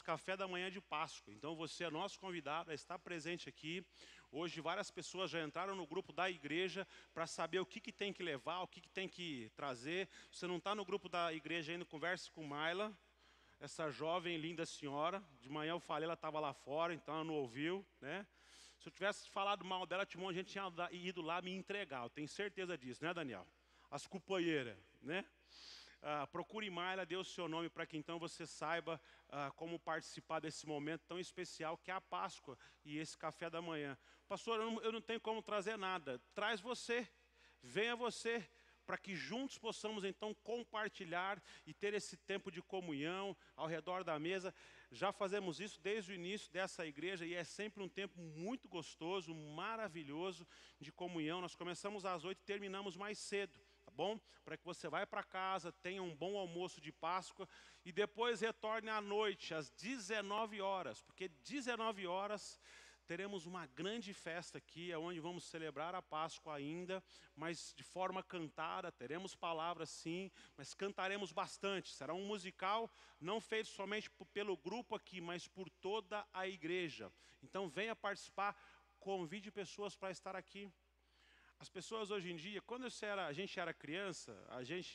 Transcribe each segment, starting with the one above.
nosso café da manhã de Páscoa. Então você é nosso convidado a estar presente aqui. Hoje várias pessoas já entraram no grupo da igreja para saber o que tem que levar, o que tem que trazer. Se você não está no grupo da igreja ainda, converse com Mayla, essa jovem linda senhora. De manhã eu falei, ela estava lá fora, então ela não ouviu, né? Se eu tivesse falado mal dela, Timão, a gente tinha ido lá me entregar. Eu tenho certeza disso, né, Daniel? As companheiras, né? Procure Mayla, dê o seu nome para que então você saiba como participar desse momento tão especial que é a Páscoa e esse café da manhã. Pastor, eu não tenho como trazer nada. Traz você, venha você, para que juntos possamos então compartilhar e ter esse tempo de comunhão ao redor da mesa. Já fazemos isso desde o início dessa igreja e é sempre um tempo muito gostoso, maravilhoso de comunhão. Nós começamos às 8 e terminamos mais cedo, tá bom? Para que você vá para casa, tenha um bom almoço de Páscoa e depois retorne à noite, às 19 horas, porque 19 horas teremos uma grande festa aqui, onde vamos celebrar a Páscoa ainda, mas de forma cantada, teremos palavras sim, mas cantaremos bastante. Será um musical não feito somente pelo grupo aqui, mas por toda a igreja. Então venha participar, convide pessoas para estar aqui. As pessoas hoje em dia, quando a gente era criança,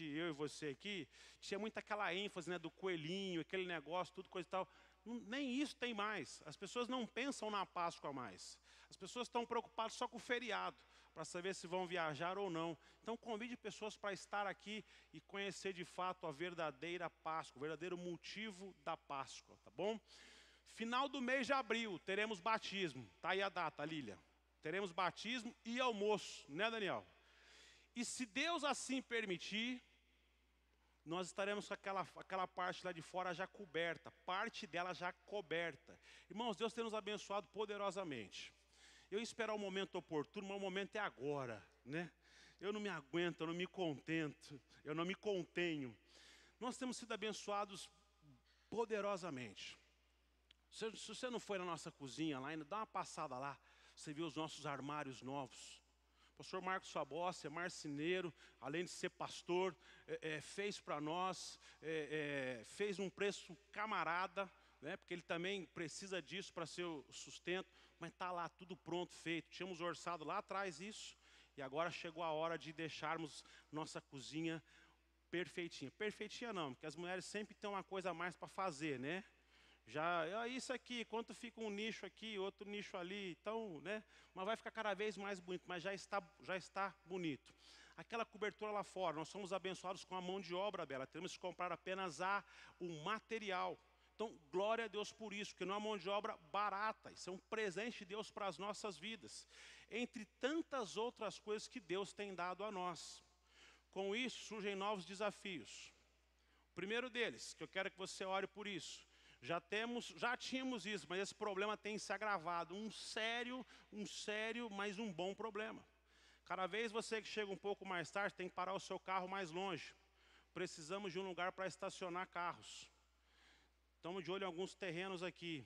eu e você aqui, tinha muito aquela ênfase, né, do coelhinho, aquele negócio, tudo coisa e tal. Nem isso tem mais. As pessoas não pensam na Páscoa mais. As pessoas estão preocupadas só com o feriado, para saber se vão viajar ou não. Então convide pessoas para estar aqui e conhecer de fato a verdadeira Páscoa, o verdadeiro motivo da Páscoa, tá bom? Final do mês de abril, teremos batismo. Tá aí a data, Lília. Teremos batismo e almoço, né, Daniel? E se Deus assim permitir, nós estaremos com aquela parte lá de fora já coberta, parte dela já coberta. Irmãos, Deus tem nos abençoado poderosamente. Eu esperar o momento oportuno, mas o momento é agora, né? Eu não me aguento, eu não me contento, eu não me contenho. Nós temos sido abençoados poderosamente. Se você não foi na nossa cozinha lá ainda, dá uma passada lá. Você viu os nossos armários novos. O pastor Marcos Fabossi é marceneiro, além de ser pastor, fez para nós, fez um preço camarada, né, porque ele também precisa disso para seu sustento, mas está lá tudo pronto, feito. Tínhamos orçado lá atrás isso, e agora chegou a hora de deixarmos nossa cozinha perfeitinha. Perfeitinha não, porque as mulheres sempre têm uma coisa a mais para fazer, né? Isso aqui, quanto fica um nicho aqui, outro nicho ali, então, né? Mas vai ficar cada vez mais bonito, mas já está bonito. Aquela cobertura lá fora, nós somos abençoados com a mão de obra dela, temos que comprar apenas o material. Então, glória a Deus por isso, porque não é uma mão de obra barata, isso é um presente de Deus para as nossas vidas, entre tantas outras coisas que Deus tem dado a nós. Com isso, surgem novos desafios. O primeiro deles, que eu quero que você ore por isso, já tínhamos isso, mas esse problema tem se agravado. Um sério, mas um bom problema. Cada vez você que chega um pouco mais tarde, tem que parar o seu carro mais longe. Precisamos de um lugar para estacionar carros. Estamos de olho em alguns terrenos aqui.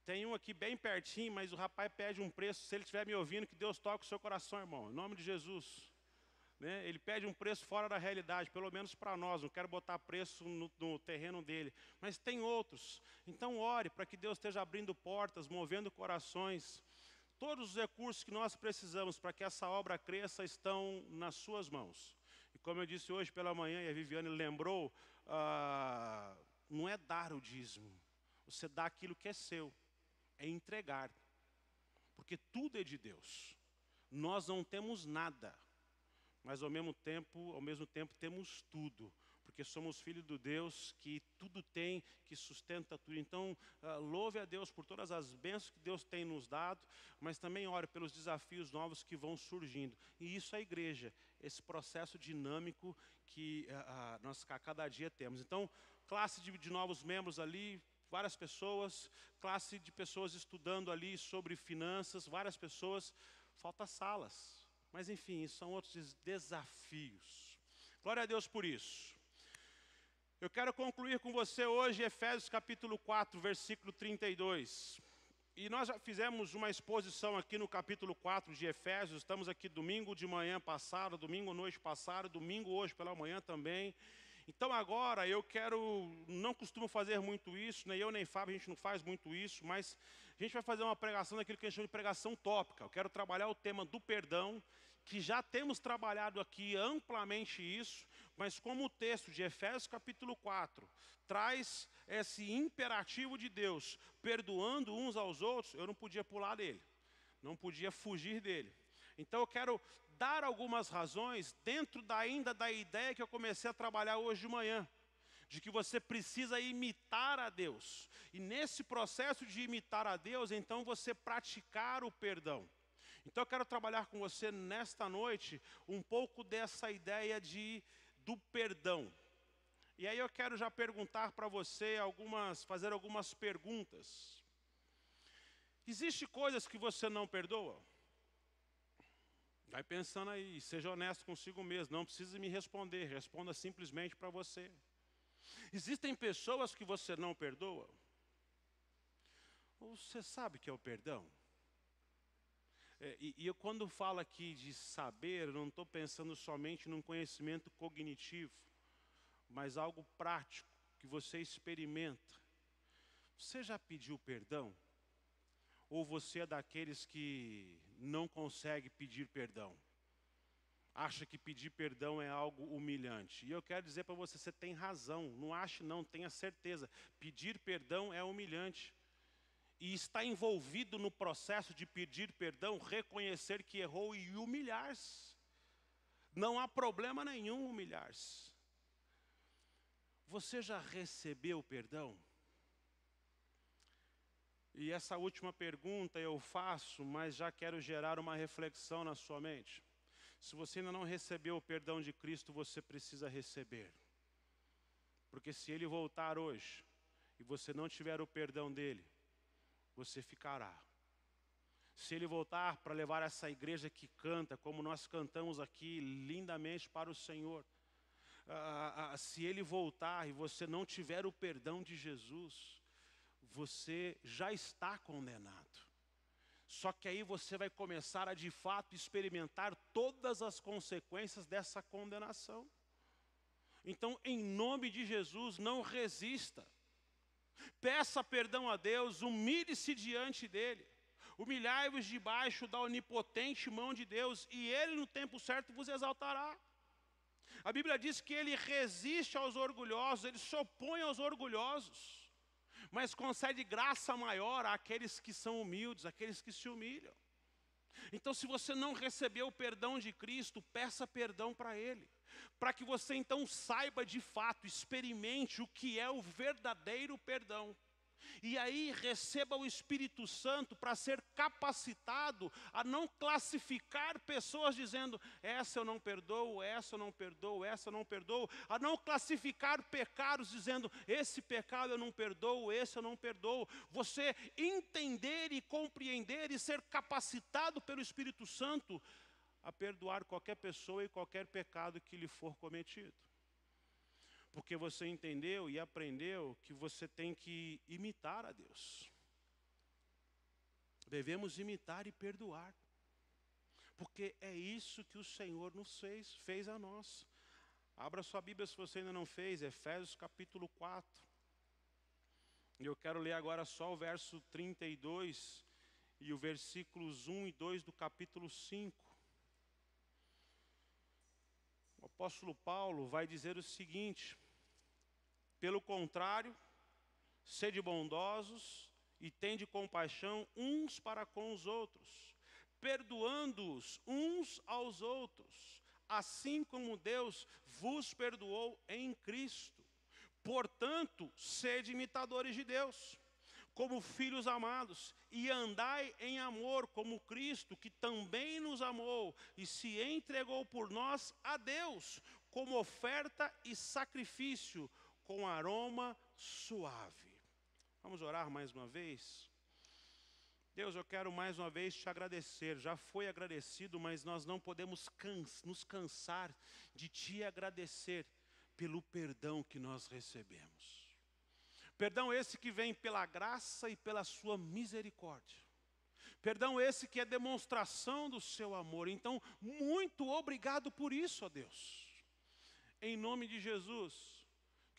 Tem um aqui bem pertinho, mas o rapaz pede um preço. Se ele estiver me ouvindo, que Deus toque o seu coração, irmão. Em nome de Jesus. Né? Ele pede um preço fora da realidade, pelo menos para nós, não quero botar preço no terreno dele, mas tem outros. Então ore para que Deus esteja abrindo portas, movendo corações. Todos os recursos que nós precisamos para que essa obra cresça estão nas suas mãos. E como eu disse hoje pela manhã, e a Viviane lembrou, não é dar o dízimo, você dá aquilo que é seu, é entregar, porque tudo é de Deus. Nós não temos nada, mas ao mesmo tempo temos tudo, porque somos filhos do Deus que tudo tem, que sustenta tudo. Então, louve a Deus por todas as bênçãos que Deus tem nos dado, mas também ore pelos desafios novos que vão surgindo. E isso é a igreja, esse processo dinâmico que nós a cada dia temos. Então, classe de novos membros ali, várias pessoas, classe de pessoas estudando ali sobre finanças, várias pessoas, falta salas. Mas enfim, isso são outros desafios. Glória a Deus por isso. Eu quero concluir com você hoje Efésios capítulo 4, versículo 32. E nós já fizemos uma exposição aqui no capítulo 4 de Efésios. Estamos aqui domingo de manhã passado, domingo noite passado, domingo hoje pela manhã também. Então agora eu não costumo fazer muito isso, nem eu nem Fábio, a gente não faz muito isso, mas a gente vai fazer uma pregação daquilo que a gente chama de pregação tópica. Eu quero trabalhar o tema do perdão, que já temos trabalhado aqui amplamente isso, mas como o texto de Efésios capítulo 4 traz esse imperativo de Deus, perdoando uns aos outros, eu não podia pular dele, não podia fugir dele. Então eu quero dar algumas razões dentro ainda da ideia que eu comecei a trabalhar hoje de manhã, de que você precisa imitar a Deus. E nesse processo de imitar a Deus, então você praticar o perdão. Então eu quero trabalhar com você nesta noite um pouco dessa ideia do perdão. E aí eu quero já perguntar para você fazer algumas perguntas. Existem coisas que você não perdoa? Vai pensando aí, seja honesto consigo mesmo, não precisa me responder, responda simplesmente para você. Existem pessoas que você não perdoa? Ou você sabe o que é o perdão? E eu quando falo aqui de saber, eu não estou pensando somente num conhecimento cognitivo, mas algo prático, que você experimenta. Você já pediu perdão? Ou você é daqueles que não consegue pedir perdão? Acha que pedir perdão é algo humilhante. E eu quero dizer para você, você tem razão. Não ache não, tenha certeza. Pedir perdão é humilhante. E está envolvido no processo de pedir perdão, reconhecer que errou e humilhar-se. Não há problema nenhum humilhar-se. Você já recebeu perdão? E essa última pergunta eu faço, mas já quero gerar uma reflexão na sua mente. Se você ainda não recebeu o perdão de Cristo, você precisa receber. Porque se Ele voltar hoje, e você não tiver o perdão dEle, você ficará. Se Ele voltar para levar essa igreja que canta, como nós cantamos aqui lindamente para o Senhor, se Ele voltar e você não tiver o perdão de Jesus, você já está condenado. Só que aí você vai começar a de fato experimentar todas as consequências dessa condenação. Então, em nome de Jesus, não resista. Peça perdão a Deus, humilhe-se diante dEle. Humilhai-vos debaixo da onipotente mão de Deus, e Ele no tempo certo vos exaltará. A Bíblia diz que Ele resiste aos orgulhosos, Ele se opõe aos orgulhosos, mas concede graça maior àqueles que são humildes, àqueles que se humilham. Então, se você não recebeu o perdão de Cristo, peça perdão para Ele, para que você então saiba de fato, experimente o que é o verdadeiro perdão. E aí receba o Espírito Santo para ser capacitado a não classificar pessoas dizendo, essa eu não perdoo, essa eu não perdoo, essa eu não perdoo. A não classificar pecados dizendo, esse pecado eu não perdoo, esse eu não perdoo. Você entender e compreender e ser capacitado pelo Espírito Santo a perdoar qualquer pessoa e qualquer pecado que lhe for cometido. Porque você entendeu e aprendeu que você tem que imitar a Deus. Devemos imitar e perdoar. Porque é isso que o Senhor nos fez a nós. Abra sua Bíblia se você ainda não fez, Efésios capítulo 4. E eu quero ler agora só o verso 32 e o versículos 1 e 2 do capítulo 5. O apóstolo Paulo vai dizer o seguinte: pelo contrário, sede bondosos e tende compaixão uns para com os outros, perdoando-os uns aos outros, assim como Deus vos perdoou em Cristo. Portanto, sede imitadores de Deus, como filhos amados, e andai em amor como Cristo, que também nos amou e se entregou por nós a Deus, como oferta e sacrifício, com aroma suave. Vamos orar mais uma vez? Deus, eu quero mais uma vez te agradecer. Já foi agradecido, mas nós não podemos nos cansar de te agradecer pelo perdão que nós recebemos. Perdão esse que vem pela graça e pela sua misericórdia. Perdão esse que é demonstração do seu amor. Então, muito obrigado por isso, ó Deus. Em nome de Jesus,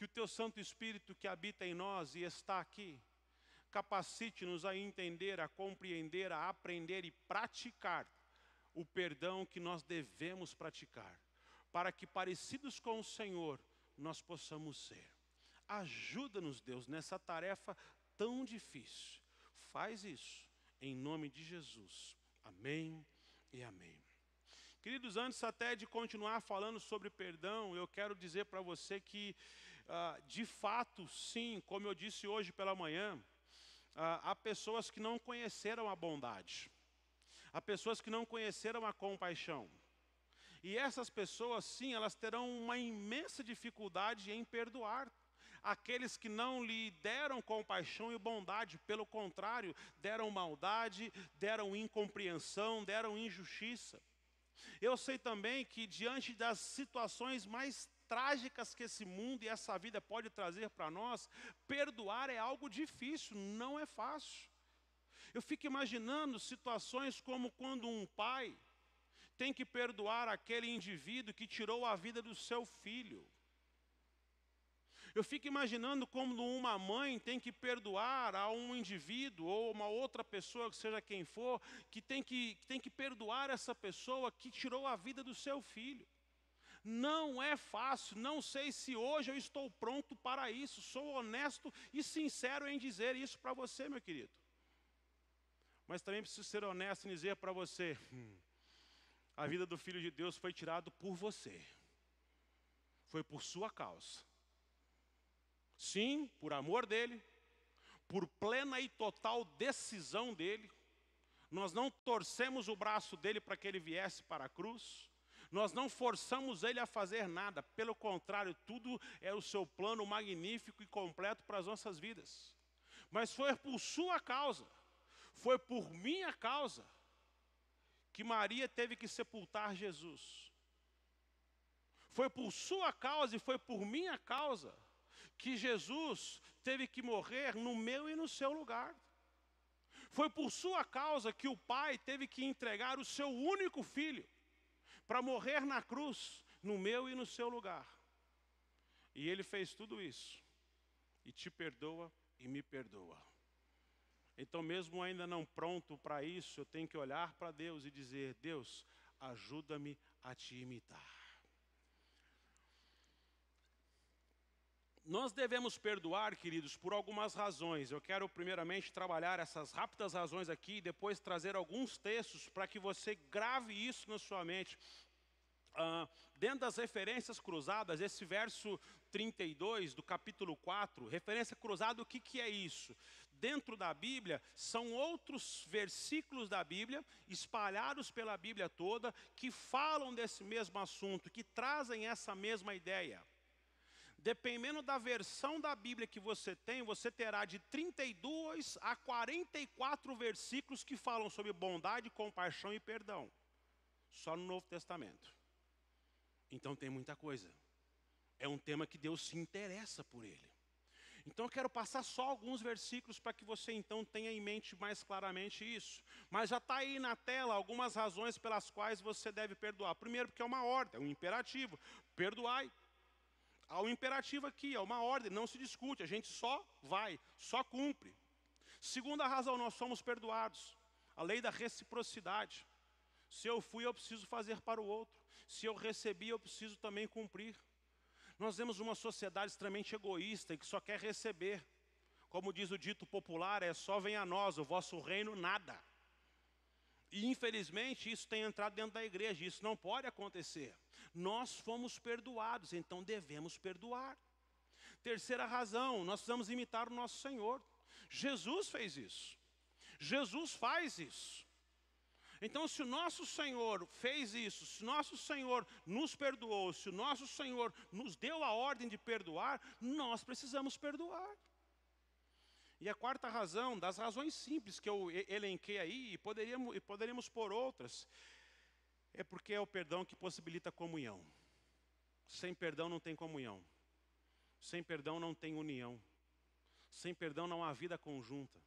Que o teu Santo Espírito que habita em nós e está aqui, capacite-nos a entender, a compreender, a aprender e praticar o perdão que nós devemos praticar, para que, parecidos com o Senhor, nós possamos ser. Ajuda-nos, Deus, nessa tarefa tão difícil. Faz isso, em nome de Jesus. Amém e amém. Queridos, antes até de continuar falando sobre perdão, eu quero dizer para você que, de fato, sim, como eu disse hoje pela manhã, há pessoas que não conheceram a bondade. Há pessoas que não conheceram a compaixão. E essas pessoas, sim, elas terão uma imensa dificuldade em perdoar aqueles que não lhe deram compaixão e bondade. Pelo contrário, deram maldade, deram incompreensão, deram injustiça. Eu sei também que diante das situações mais trágicas que esse mundo e essa vida pode trazer para nós, perdoar é algo difícil, não é fácil. Eu fico imaginando situações como quando um pai tem que perdoar aquele indivíduo que tirou a vida do seu filho. Eu fico imaginando como uma mãe tem que perdoar a um indivíduo ou uma outra pessoa, que seja quem for, que tem que perdoar essa pessoa que tirou a vida do seu filho. Não é fácil, não sei se hoje eu estou pronto para isso. Sou honesto e sincero em dizer isso para você, meu querido. Mas também preciso ser honesto em dizer para você, a vida do Filho de Deus foi tirada por você. Foi por sua causa. Sim, por amor dele, por plena e total decisão dele. Nós não torcemos o braço dele para que ele viesse para a cruz. Nós não forçamos ele a fazer nada. Pelo contrário, tudo é o seu plano magnífico e completo para as nossas vidas. Mas foi por sua causa, foi por minha causa, que Maria teve que sepultar Jesus. Foi por sua causa e foi por minha causa que Jesus teve que morrer no meu e no seu lugar. Foi por sua causa que o Pai teve que entregar o seu único filho para morrer na cruz, no meu e no seu lugar. E Ele fez tudo isso, e te perdoa e me perdoa. Então, mesmo ainda não pronto para isso, eu tenho que olhar para Deus e dizer, Deus, ajuda-me a te imitar. Nós devemos perdoar, queridos, por algumas razões. Eu quero primeiramente trabalhar essas rápidas razões aqui e depois trazer alguns textos para que você grave isso na sua mente. Dentro das referências cruzadas, esse verso 32 do capítulo 4, referência cruzada, o que é isso? Dentro da Bíblia, são outros versículos da Bíblia, espalhados pela Bíblia toda, que falam desse mesmo assunto, que trazem essa mesma ideia. Dependendo da versão da Bíblia que você tem, você terá de 32 a 44 versículos que falam sobre bondade, compaixão e perdão. Só no Novo Testamento. Então tem muita coisa. É um tema que Deus se interessa por ele. Então eu quero passar só alguns versículos para que você então tenha em mente mais claramente isso. Mas já está aí na tela algumas razões pelas quais você deve perdoar. Primeiro, porque é uma ordem, é um imperativo. Perdoai. Há um imperativo aqui, é uma ordem, não se discute, a gente só vai, só cumpre. Segunda razão, nós somos perdoados. A lei da reciprocidade. Se eu fui, eu preciso fazer para o outro. Se eu recebi, eu preciso também cumprir. Nós vemos uma sociedade extremamente egoísta e que só quer receber. Como diz o dito popular, é só venha a nós, o vosso reino nada. E infelizmente isso tem entrado dentro da igreja, isso não pode acontecer. Nós fomos perdoados, então devemos perdoar. Terceira razão, nós precisamos imitar o nosso Senhor. Jesus fez isso. Jesus faz isso. Então, se o nosso Senhor fez isso, se o nosso Senhor nos perdoou, se o nosso Senhor nos deu a ordem de perdoar, nós precisamos perdoar. E a quarta razão, das razões simples que eu elenquei aí, e poderíamos pôr outras, é porque é o perdão que possibilita a comunhão. Sem perdão não tem comunhão. Sem perdão não tem união. Sem perdão não há vida conjunta.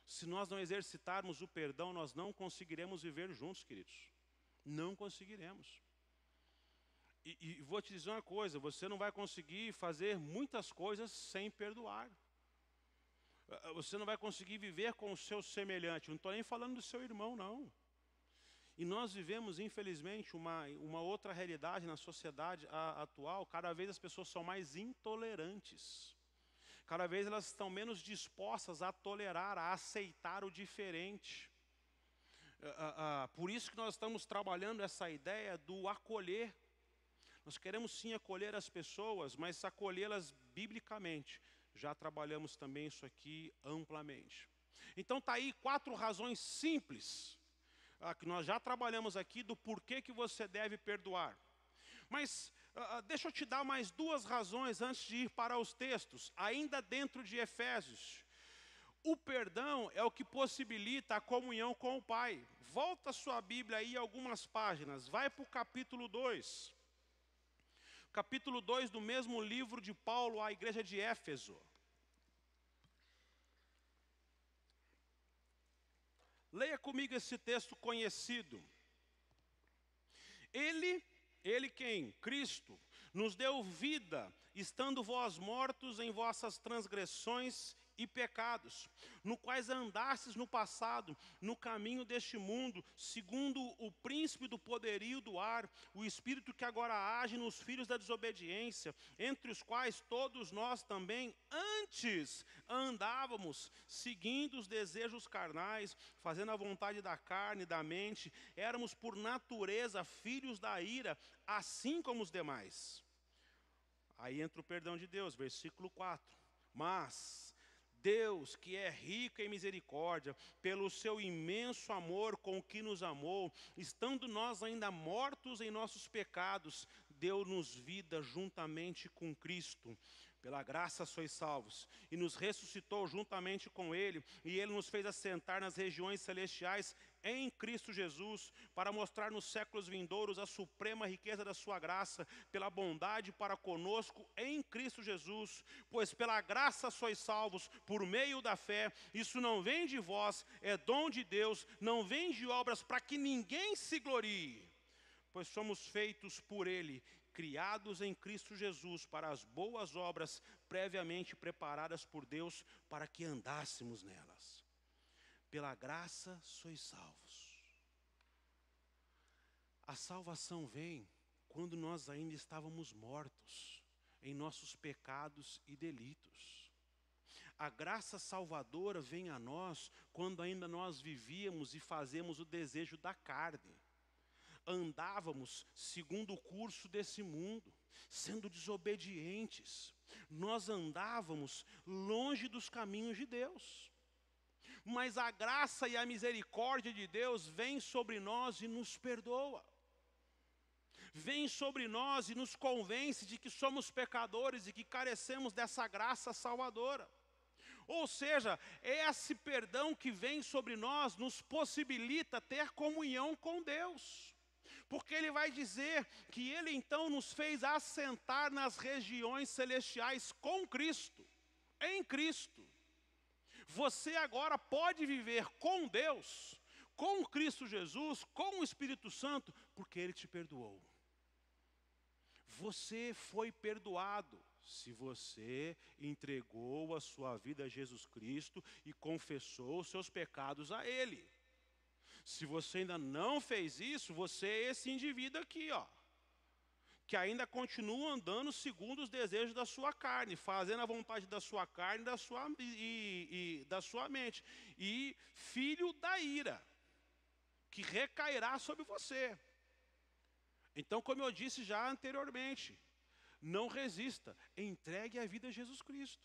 Se nós não exercitarmos o perdão, nós não conseguiremos viver juntos, queridos. Não conseguiremos. E vou te dizer uma coisa, você não vai conseguir fazer muitas coisas sem perdoar. Você não vai conseguir viver com o seu semelhante. Não estou nem falando do seu irmão, não. E nós vivemos, infelizmente, uma outra realidade na sociedade atual. Cada vez as pessoas são mais intolerantes. Cada vez elas estão menos dispostas a tolerar, a aceitar o diferente. Por isso que nós estamos trabalhando essa ideia do acolher. Nós queremos sim acolher as pessoas, mas acolhê-las biblicamente. Já trabalhamos também isso aqui amplamente. Então está aí 4 razões simples, que nós já trabalhamos aqui, do porquê que você deve perdoar. Mas deixa eu te dar mais 2 razões antes de ir para os textos, ainda dentro de Efésios. O perdão é o que possibilita a comunhão com o Pai. Volta a sua Bíblia aí algumas páginas, vai para o capítulo 2. Capítulo 2 do mesmo livro de Paulo à igreja de Éfeso. Leia comigo esse texto conhecido. Ele quem? Cristo, nos deu vida, estando vós mortos em vossas transgressões e pecados, no quais andastes no passado, no caminho deste mundo, segundo o príncipe do poderio do ar, o espírito que agora age nos filhos da desobediência, entre os quais todos nós também antes andávamos, seguindo os desejos carnais, fazendo a vontade da carne e da mente, éramos por natureza filhos da ira, assim como os demais. Aí entra o perdão de Deus, versículo 4. Mas Deus, que é rico em misericórdia, pelo seu imenso amor com que nos amou, estando nós ainda mortos em nossos pecados, deu-nos vida juntamente com Cristo. Pela graça sois salvos, e nos ressuscitou juntamente com Ele, e Ele nos fez assentar nas regiões celestiais em Cristo Jesus, para mostrar nos séculos vindouros a suprema riqueza da sua graça, pela bondade para conosco em Cristo Jesus, pois pela graça sois salvos, por meio da fé, isso não vem de vós, é dom de Deus, não vem de obras para que ninguém se glorie, pois somos feitos por Ele, criados em Cristo Jesus para as boas obras previamente preparadas por Deus para que andássemos nelas. Pela graça sois salvos. A salvação vem quando nós ainda estávamos mortos em nossos pecados e delitos. A graça salvadora vem a nós quando ainda nós vivíamos e fazemos o desejo da carne. Andávamos segundo o curso desse mundo, sendo desobedientes. Nós andávamos longe dos caminhos de Deus. Mas a graça e a misericórdia de Deus vem sobre nós e nos perdoa. Vem sobre nós e nos convence de que somos pecadores e que carecemos dessa graça salvadora. Ou seja, esse perdão que vem sobre nós nos possibilita ter comunhão com Deus. Porque Ele vai dizer que Ele então nos fez assentar nas regiões celestiais com Cristo, em Cristo. Você agora pode viver com Deus, com Cristo Jesus, com o Espírito Santo, porque Ele te perdoou. Você foi perdoado se você entregou a sua vida a Jesus Cristo e confessou os seus pecados a Ele. Se você ainda não fez isso, você é esse indivíduo aqui, ó, que ainda continua andando segundo os desejos da sua carne, fazendo a vontade da sua carne e da sua mente. E filho da ira, que recairá sobre você. Então, como eu disse já anteriormente, não resista, entregue a vida a Jesus Cristo,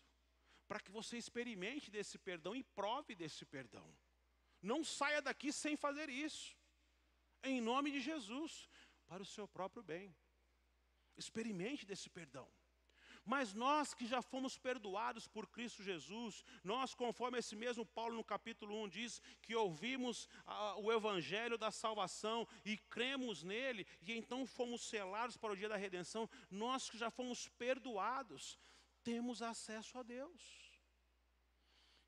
para que você experimente desse perdão e prove desse perdão. Não saia daqui sem fazer isso, em nome de Jesus, para o seu próprio bem. Experimente desse perdão. Mas nós que já fomos perdoados por Cristo Jesus, nós, conforme esse mesmo Paulo no capítulo 1 diz, que ouvimos o evangelho da salvação e cremos nele, e então fomos selados para o dia da redenção, nós que já fomos perdoados, temos acesso a Deus.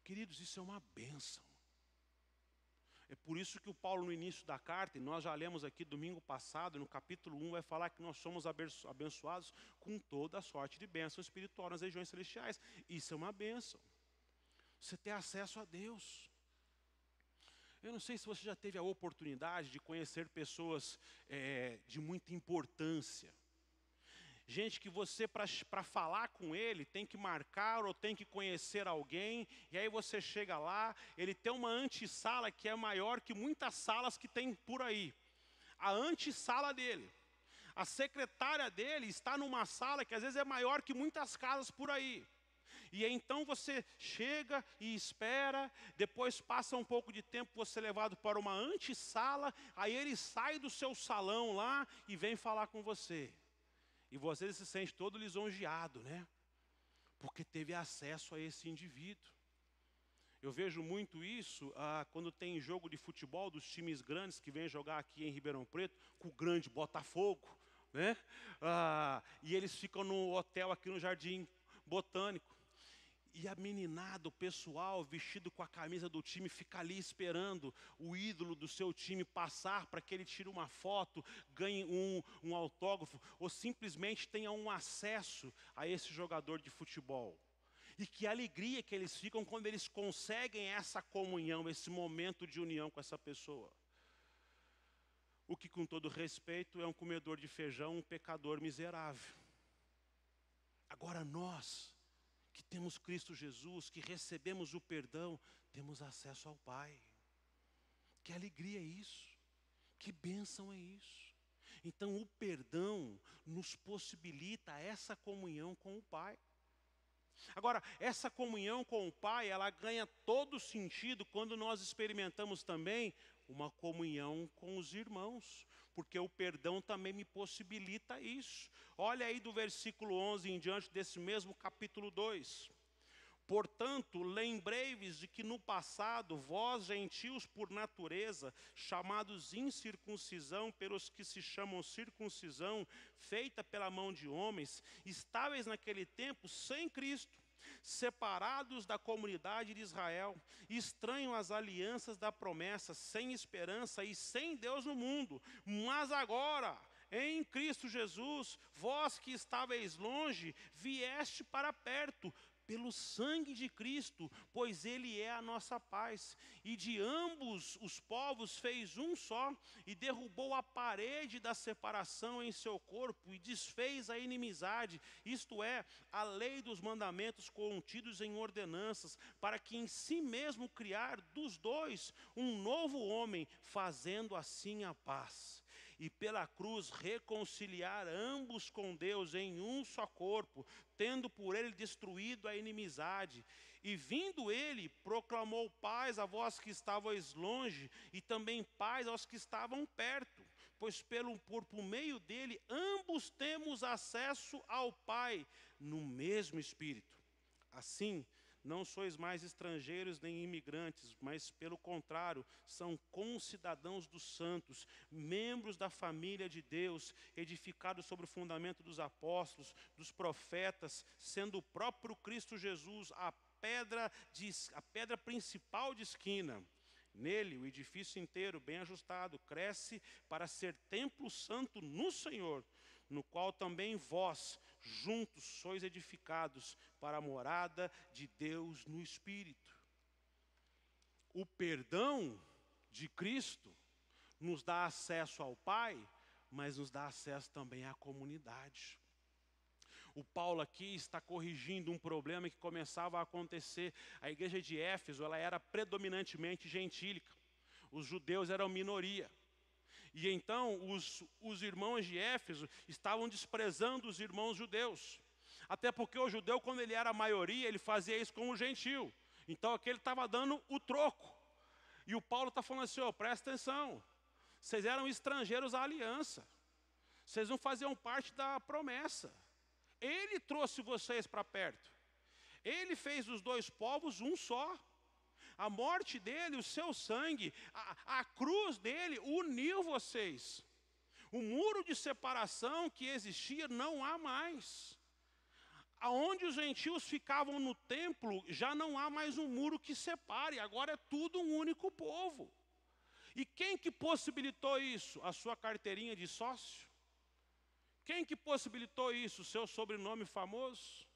Queridos, isso é uma bênção. É por isso que o Paulo, no início da carta, e nós já lemos aqui domingo passado, no capítulo 1, vai falar que nós somos abençoados com toda a sorte de bênção espiritual nas regiões celestiais. Isso é uma bênção. Você ter acesso a Deus. Eu não sei se você já teve a oportunidade de conhecer pessoas de muita importância. Gente que você, para falar com ele, tem que marcar ou tem que conhecer alguém. E aí você chega lá, ele tem uma antessala que é maior que muitas salas que tem por aí. A antessala dele. A secretária dele está numa sala que às vezes é maior que muitas casas por aí. E então você chega e espera, depois passa um pouco de tempo, você é levado para uma antessala, aí ele sai do seu salão lá e vem falar com você. E você se sente todo lisonjeado, né? Porque teve acesso a esse indivíduo. Eu vejo muito isso quando tem jogo de futebol dos times grandes que vêm jogar aqui em Ribeirão Preto, com o grande Botafogo, né? E eles ficam no hotel aqui no Jardim Botânico. E a meninada, o pessoal vestido com a camisa do time, fica ali esperando o ídolo do seu time passar para que ele tire uma foto, ganhe um autógrafo, ou simplesmente tenha um acesso a esse jogador de futebol. E que alegria que eles ficam quando eles conseguem essa comunhão, esse momento de união com essa pessoa. O que, com todo respeito, é um comedor de feijão, um pecador miserável. Agora nós, que temos Cristo Jesus, que recebemos o perdão, temos acesso ao Pai. Que alegria é isso, que bênção é isso. Então o perdão nos possibilita essa comunhão com o Pai. Agora, essa comunhão com o Pai, ela ganha todo sentido quando nós experimentamos também uma comunhão com os irmãos, porque o perdão também me possibilita isso. Olha aí do versículo 11 em diante desse mesmo capítulo 2. Portanto, lembrei-vos de que no passado, vós gentios por natureza, chamados incircuncisão pelos que se chamam circuncisão, feita pela mão de homens, estáveis naquele tempo sem Cristo, separados da comunidade de Israel, estranhos às alianças da promessa, sem esperança e sem Deus no mundo. Mas agora, em Cristo Jesus, vós que estáveis longe, vieste para perto, pelo sangue de Cristo, pois Ele é a nossa paz. E de ambos os povos fez um só, e derrubou a parede da separação em seu corpo, e desfez a inimizade, isto é, a lei dos mandamentos contidos em ordenanças, para que em si mesmo criar dos dois um novo homem, fazendo assim a paz. E pela cruz reconciliar ambos com Deus em um só corpo, tendo por ele destruído a inimizade. E vindo ele, proclamou paz a vós que estavais longe, e também paz aos que estavam perto. Pois por meio dele, ambos temos acesso ao Pai, no mesmo Espírito. Assim, não sois mais estrangeiros nem imigrantes, mas pelo contrário, são concidadãos dos santos, membros da família de Deus, edificados sobre o fundamento dos apóstolos, dos profetas, sendo o próprio Cristo Jesus a pedra principal de esquina. Nele, o edifício inteiro, bem ajustado, cresce para ser templo santo no Senhor, no qual também vós, juntos, sois edificados para a morada de Deus no Espírito. O perdão de Cristo nos dá acesso ao Pai, mas nos dá acesso também à comunidade. O Paulo aqui está corrigindo um problema que começava a acontecer. A igreja de Éfeso, ela era predominantemente gentílica. Os judeus eram minoria. E então os irmãos de Éfeso estavam desprezando os irmãos judeus. Até porque o judeu, quando ele era a maioria, ele fazia isso com o gentil. Então aquele estava dando o troco. E o Paulo está falando assim, presta atenção. Vocês eram estrangeiros à aliança. Vocês não faziam parte da promessa. Ele trouxe vocês para perto. Ele fez dos dois povos um só. A morte dele, o seu sangue, a cruz dele uniu vocês. O muro de separação que existia não há mais. Aonde os gentios ficavam no templo, já não há mais um muro que separe. Agora é tudo um único povo. E quem que possibilitou isso? A sua carteirinha de sócio? Quem que possibilitou isso? O seu sobrenome famoso?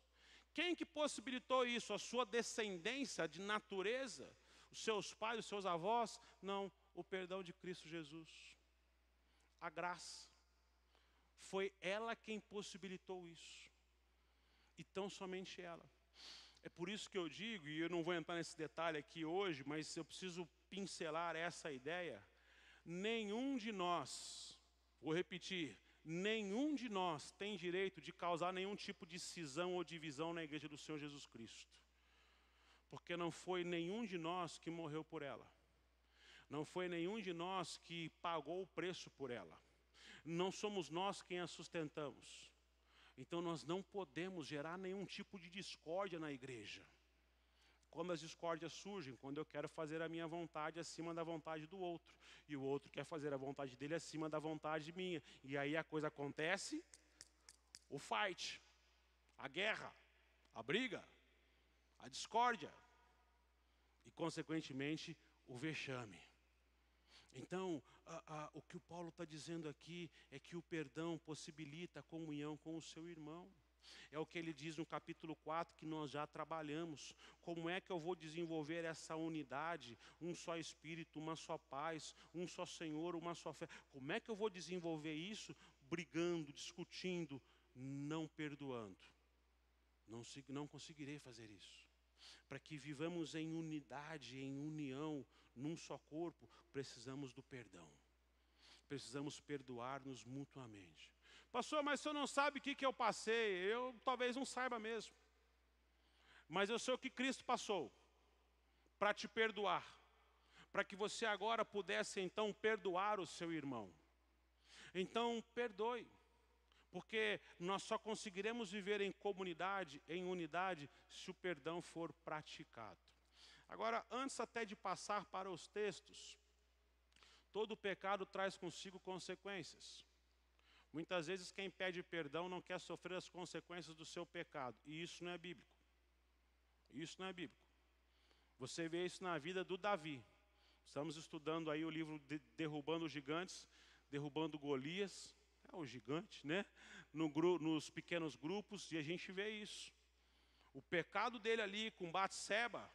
Quem que possibilitou isso? A sua descendência de natureza? Os seus pais, os seus avós? Não, o perdão de Cristo Jesus. A graça. Foi ela quem possibilitou isso. E tão somente ela. É por isso que eu digo, e eu não vou entrar nesse detalhe aqui hoje, mas eu preciso pincelar essa ideia. Nenhum de nós, vou repetir, nenhum de nós tem direito de causar nenhum tipo de cisão ou divisão na igreja do Senhor Jesus Cristo. Porque não foi nenhum de nós que morreu por ela. Não foi nenhum de nós que pagou o preço por ela. Não somos nós quem a sustentamos. Então nós não podemos gerar nenhum tipo de discórdia na igreja. Quando as discórdias surgem, quando eu quero fazer a minha vontade acima da vontade do outro, e o outro quer fazer a vontade dele acima da vontade minha, e aí a coisa acontece, o fight, a guerra, a briga, a discórdia, e consequentemente o vexame. Então, o que o Paulo está dizendo aqui é que o perdão possibilita a comunhão com o seu irmão. É o que ele diz no capítulo 4, que nós já trabalhamos. Como é que eu vou desenvolver essa unidade? Um só Espírito, uma só paz, um só Senhor, uma só fé. Como é que eu vou desenvolver isso? Brigando, discutindo, não perdoando. Não conseguirei fazer isso. Para que vivamos em unidade, em união, num só corpo, precisamos do perdão. Precisamos perdoar-nos mutuamente. Pastor, mas o senhor não sabe o que eu passei? Eu talvez não saiba mesmo. Mas eu sei o que Cristo passou para te perdoar. Para que você agora pudesse então perdoar o seu irmão. Então perdoe. Porque nós só conseguiremos viver em comunidade, em unidade, se o perdão for praticado. Agora, antes até de passar para os textos, todo pecado traz consigo consequências. Muitas vezes quem pede perdão não quer sofrer as consequências do seu pecado. E isso não é bíblico. Isso não é bíblico. Você vê isso na vida do Davi. Estamos estudando aí o livro Derrubando os Gigantes, Derrubando Golias. É o gigante, né? Nos pequenos grupos, e a gente vê isso. O pecado dele ali com Batseba,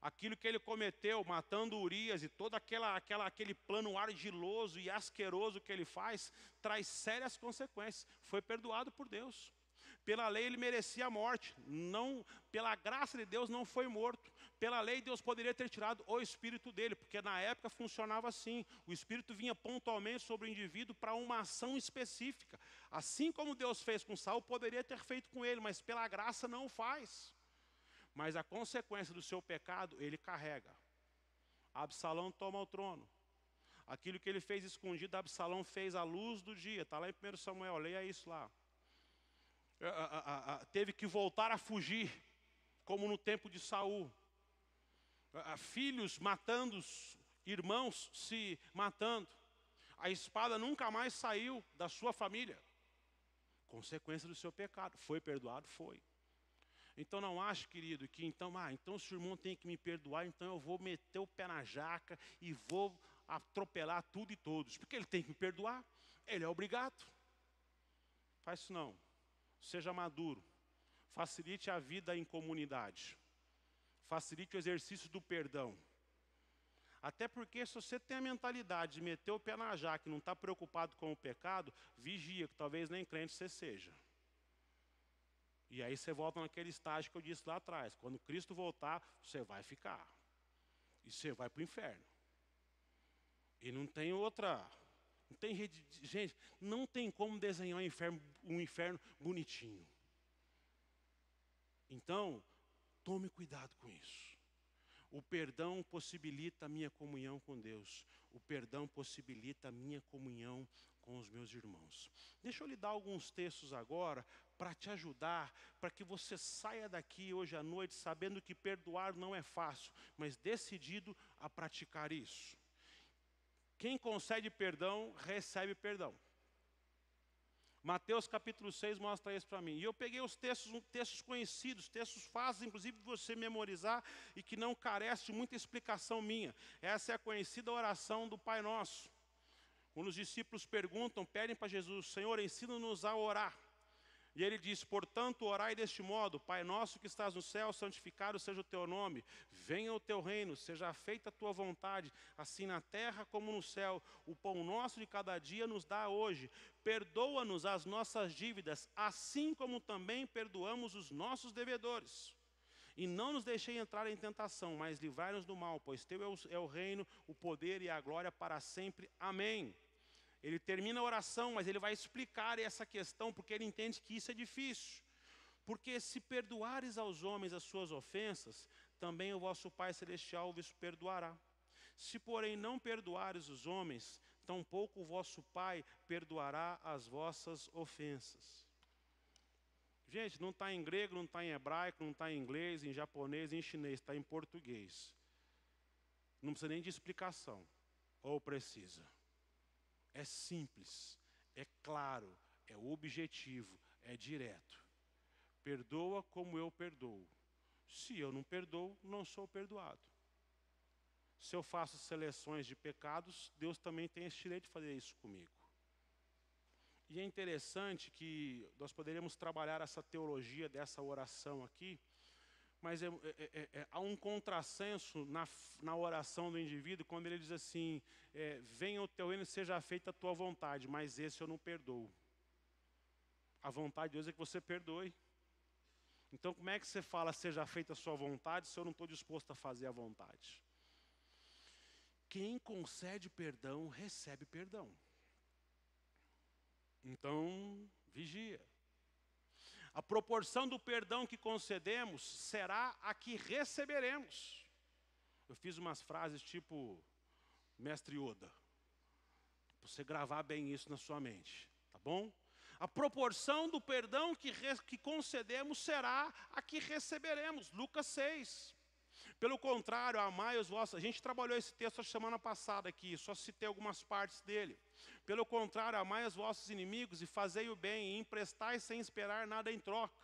aquilo que ele cometeu, matando Urias, e todo aquele plano argiloso e asqueroso que ele faz, traz sérias consequências. Foi perdoado por Deus. Pela lei ele merecia a morte. Não, pela graça de Deus não foi morto. Pela lei Deus poderia ter tirado o espírito dele, porque na época funcionava assim. O espírito vinha pontualmente sobre o indivíduo para uma ação específica. Assim como Deus fez com Saul, poderia ter feito com ele, mas pela graça não faz. Mas a consequência do seu pecado, ele carrega. Absalão toma o trono. Aquilo que ele fez escondido, Absalão fez à luz do dia. Está lá em 1 Samuel, leia isso lá. Teve que voltar a fugir, como no tempo de Saul. Filhos matando, irmãos se matando. A espada nunca mais saiu da sua família. Consequência do seu pecado. Foi perdoado? Foi. Então não ache, querido, que então se o irmão tem que me perdoar, então eu vou meter o pé na jaca e vou atropelar tudo e todos. Porque ele tem que me perdoar. Ele é obrigado. Faz isso não. Seja maduro. Facilite a vida em comunidade. Facilite o exercício do perdão. Até porque se você tem a mentalidade de meter o pé na jaca e não está preocupado com o pecado, vigia, que talvez nem crente você seja. E aí você volta naquele estágio que eu disse lá atrás. Quando Cristo voltar, você vai ficar. E você vai para o inferno. E não tem outra... Não tem gente, não tem como desenhar um inferno bonitinho. Então, tome cuidado com isso. O perdão possibilita a minha comunhão com Deus. O perdão possibilita a minha comunhão com os meus irmãos. Deixa eu lhe dar alguns textos agora para te ajudar, para que você saia daqui hoje à noite sabendo que perdoar não é fácil, mas decidido a praticar isso. Quem concede perdão, recebe perdão. Mateus capítulo 6 mostra isso para mim. E eu peguei os textos conhecidos, textos fáceis, inclusive, de você memorizar e que não carece de muita explicação minha. Essa é a conhecida oração do Pai Nosso. Quando os discípulos perguntam, pedem para Jesus, Senhor, ensina-nos a orar. E ele diz, portanto, orai deste modo, Pai nosso que estás no céu, santificado seja o teu nome, venha o teu reino, seja feita a tua vontade, assim na terra como no céu. O pão nosso de cada dia nos dá hoje. Perdoa-nos as nossas dívidas, assim como também perdoamos os nossos devedores. E não nos deixei entrar em tentação, mas livrai-nos do mal, pois teu é o reino, o poder e a glória para sempre. Amém. Ele termina a oração, mas ele vai explicar essa questão, porque ele entende que isso é difícil. Porque se perdoares aos homens as suas ofensas, também o vosso Pai Celestial vos perdoará. Se, porém, não perdoares os homens, tampouco o vosso Pai perdoará as vossas ofensas. Gente, não está em grego, não está em hebraico, não está em inglês, em japonês, em chinês, está em português. Não precisa nem de explicação. Ou precisa? É simples, é claro, é objetivo, é direto. Perdoa como eu perdoo. Se eu não perdoo, não sou perdoado. Se eu faço seleções de pecados, Deus também tem esse direito de fazer isso comigo. E é interessante que nós poderíamos trabalhar essa teologia dessa oração aqui, mas há um contrassenso na oração do indivíduo, quando ele diz assim, venha o teu reino e seja feita a tua vontade, mas esse eu não perdoo. A vontade de Deus é que você perdoe. Então como é que você fala, seja feita a sua vontade, se eu não estou disposto a fazer a vontade? Quem concede perdão, recebe perdão. Então, vigia. A proporção do perdão que concedemos será a que receberemos. Eu fiz umas frases tipo Mestre Yoda, para você gravar bem isso na sua mente, tá bom? A proporção do perdão que concedemos será a que receberemos. Lucas 6. Pelo contrário, amai os vossos... A gente trabalhou esse texto a semana passada aqui, só citei algumas partes dele. Pelo contrário, amai os vossos inimigos e fazei o bem, e emprestai sem esperar nada em troca.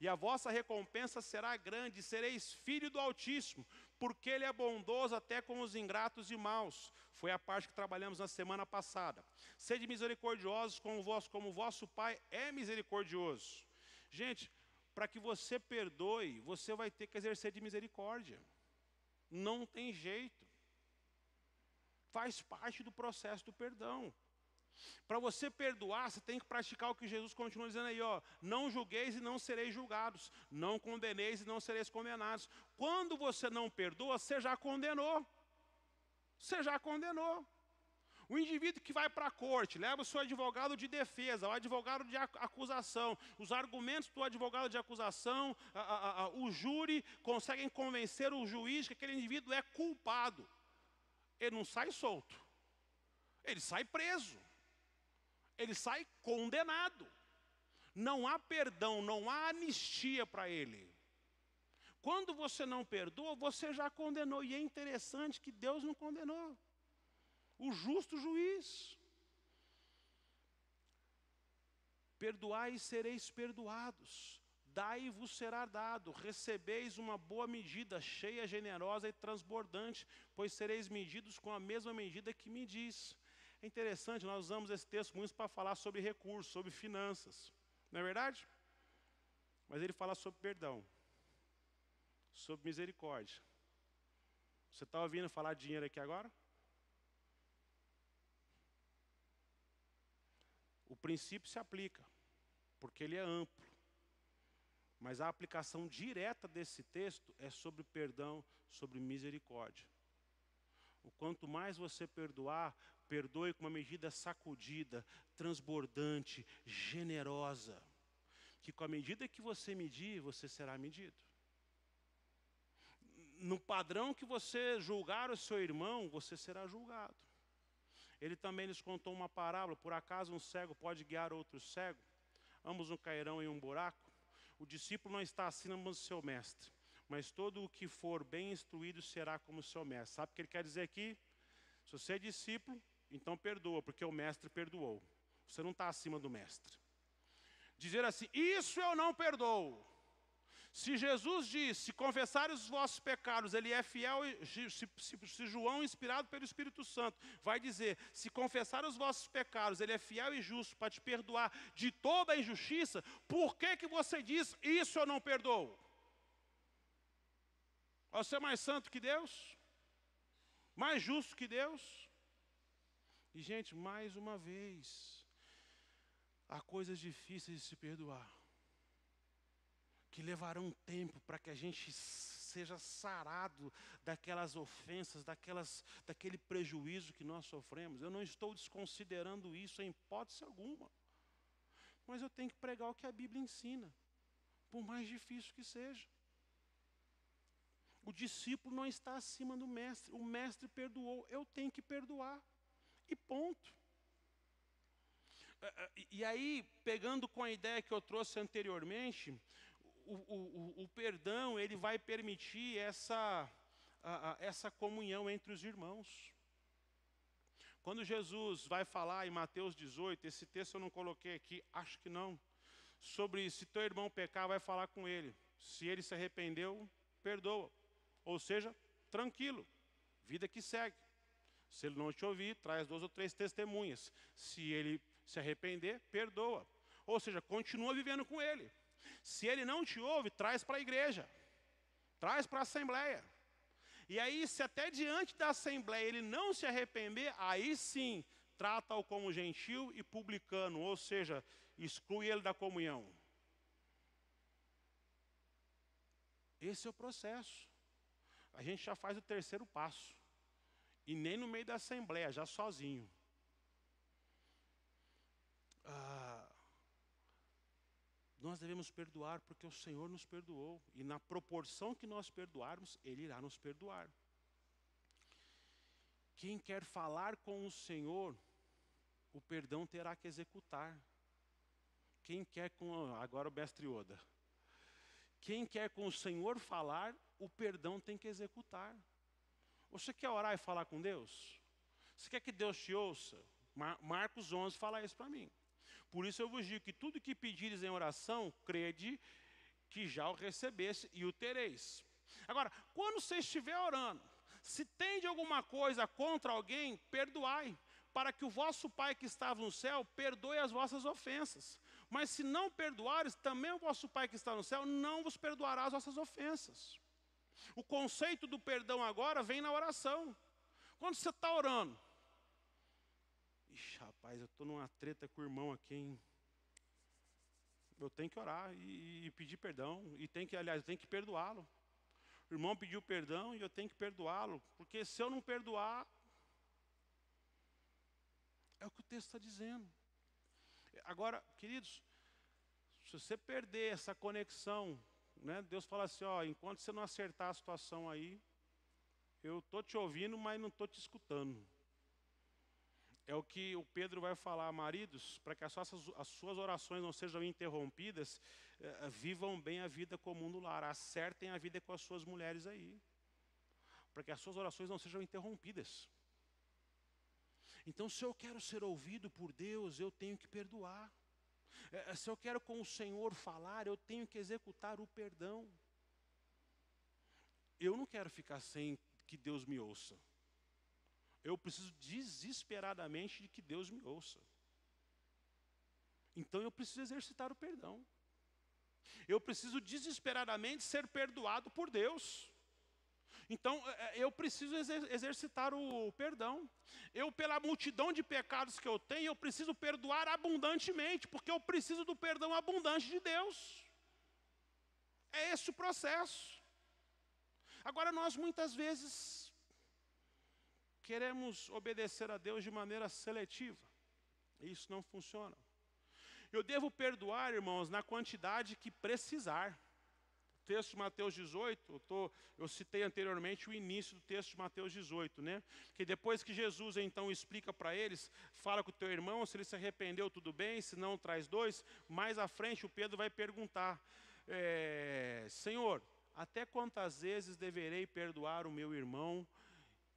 E a vossa recompensa será grande, e sereis filho do Altíssimo, porque Ele é bondoso até com os ingratos e maus. Foi a parte que trabalhamos na semana passada. Sede misericordiosos como o vosso Pai é misericordioso. Gente, para que você perdoe, você vai ter que exercer de misericórdia. Não tem jeito. Faz parte do processo do perdão. Para você perdoar, você tem que praticar o que Jesus continua dizendo aí, ó. Não julgueis e não sereis julgados. Não condeneis e não sereis condenados. Quando você não perdoa, você já condenou. Você já condenou. O indivíduo que vai para a corte, leva o seu advogado de defesa, o advogado de acusação, os argumentos do advogado de acusação, o júri conseguem convencer o juiz que aquele indivíduo é culpado. Ele não sai solto. Ele sai preso. Ele sai condenado. Não há perdão, não há anistia para ele. Quando você não perdoa, você já condenou. E é interessante que Deus não condenou. O justo juiz. Perdoai e sereis perdoados. Dai e vos será dado. Recebeis uma boa medida, cheia, generosa e transbordante, pois sereis medidos com a mesma medida que medis. É interessante, nós usamos esse texto muito para falar sobre recursos, sobre finanças. Não é verdade? Mas ele fala sobre perdão, sobre misericórdia. Você está ouvindo falar de dinheiro aqui agora? O princípio se aplica, porque ele é amplo. Mas a aplicação direta desse texto é sobre perdão, sobre misericórdia. O quanto mais você perdoar, perdoe com uma medida sacudida, transbordante, generosa. Que com a medida que você medir, você será medido. No padrão que você julgar o seu irmão, você será julgado. Ele também lhes contou uma parábola, por acaso um cego pode guiar outro cego? Ambos não cairão em um buraco? O discípulo não está acima do seu mestre, mas todo o que for bem instruído será como seu mestre. Sabe o que ele quer dizer aqui? Se você é discípulo, então perdoa, porque o mestre perdoou. Você não está acima do mestre. dizer assim, isso eu não perdoo. Se Jesus diz, se confessarem os vossos pecados, ele é fiel, se João, inspirado pelo Espírito Santo, vai dizer, se confessar os vossos pecados, ele é fiel e justo para te perdoar de toda a injustiça, por que você diz, isso eu não perdoo? Você é mais santo que Deus? Mais justo que Deus? E gente, mais uma vez, há coisas difíceis de se perdoar, que levarão tempo para que a gente seja sarado daquelas ofensas, daquele prejuízo que nós sofremos. Eu não estou desconsiderando isso em hipótese alguma. Mas eu tenho que pregar o que a Bíblia ensina, por mais difícil que seja. O discípulo não está acima do mestre. O mestre perdoou, eu tenho que perdoar. E ponto. E aí, pegando com a ideia que eu trouxe anteriormente, o perdão, ele vai permitir essa comunhão entre os irmãos. Quando Jesus vai falar em Mateus 18, esse texto eu não coloquei aqui, acho que não, sobre se teu irmão pecar, vai falar com ele. Se ele se arrependeu, perdoa. Ou seja, tranquilo, vida que segue. Se ele não te ouvir, traz 2 ou 3 testemunhas. Se ele se arrepender, perdoa. Ou seja, continua vivendo com ele. Se ele não te ouve, traz para a igreja. Traz para a assembleia. E aí, se até diante da assembleia ele não se arrepender, aí sim, trata-o como gentil e publicano. Ou seja, exclui ele da comunhão. Esse é o processo. A gente já faz o 3º passo. E nem no meio da assembleia, já sozinho. Nós devemos perdoar porque o Senhor nos perdoou. E na proporção que nós perdoarmos, Ele irá nos perdoar. Quem quer falar com o Senhor, o perdão terá que executar. Quem quer com... Agora o mestre Oda. Quem quer com o Senhor falar, o perdão tem que executar. Você quer orar e falar com Deus? Você quer que Deus te ouça? Marcos 11 fala isso para mim. Por isso eu vos digo que tudo que pedires em oração, crede que já o recebeste e o tereis. Agora, quando você estiver orando, se tem de alguma coisa contra alguém, perdoai, para que o vosso Pai que está no céu perdoe as vossas ofensas. Mas se não perdoares, também o vosso Pai que está no céu não vos perdoará as vossas ofensas. O conceito do perdão agora vem na oração. Quando você está orando, ixi, rapaz, eu estou numa treta com o irmão aqui, hein? Eu tenho que orar e pedir perdão. E eu tenho que perdoá-lo. O irmão pediu perdão e eu tenho que perdoá-lo. Porque se eu não perdoar, é o que o texto está dizendo. Agora, queridos, se você perder essa conexão, né, Deus fala assim, ó, enquanto você não acertar a situação aí, eu estou te ouvindo, mas não estou te escutando. É o que o Pedro vai falar, maridos, para que as suas orações não sejam interrompidas, vivam bem a vida comum no lar, acertem a vida com as suas mulheres aí, para que as suas orações não sejam interrompidas. Então, se eu quero ser ouvido por Deus, eu tenho que perdoar. Se eu quero com o Senhor falar, eu tenho que executar o perdão. Eu não quero ficar sem que Deus me ouça. Eu preciso desesperadamente de que Deus me ouça. Então eu preciso exercitar o perdão. Eu preciso desesperadamente ser perdoado por Deus. Então eu preciso exercitar o perdão. Eu, pela multidão de pecados que eu tenho, eu preciso perdoar abundantemente, porque eu preciso do perdão abundante de Deus. É esse o processo. Agora nós muitas vezes queremos obedecer a Deus de maneira seletiva. Isso não funciona. Eu devo perdoar, irmãos, na quantidade que precisar. O texto de Mateus 18, eu citei anteriormente o início do texto de Mateus 18, né? Que depois que Jesus então explica para eles, fala com o teu irmão, se ele se arrependeu, tudo bem, se não, traz 2. Mais à frente o Pedro vai perguntar, Senhor, até quantas vezes deverei perdoar o meu irmão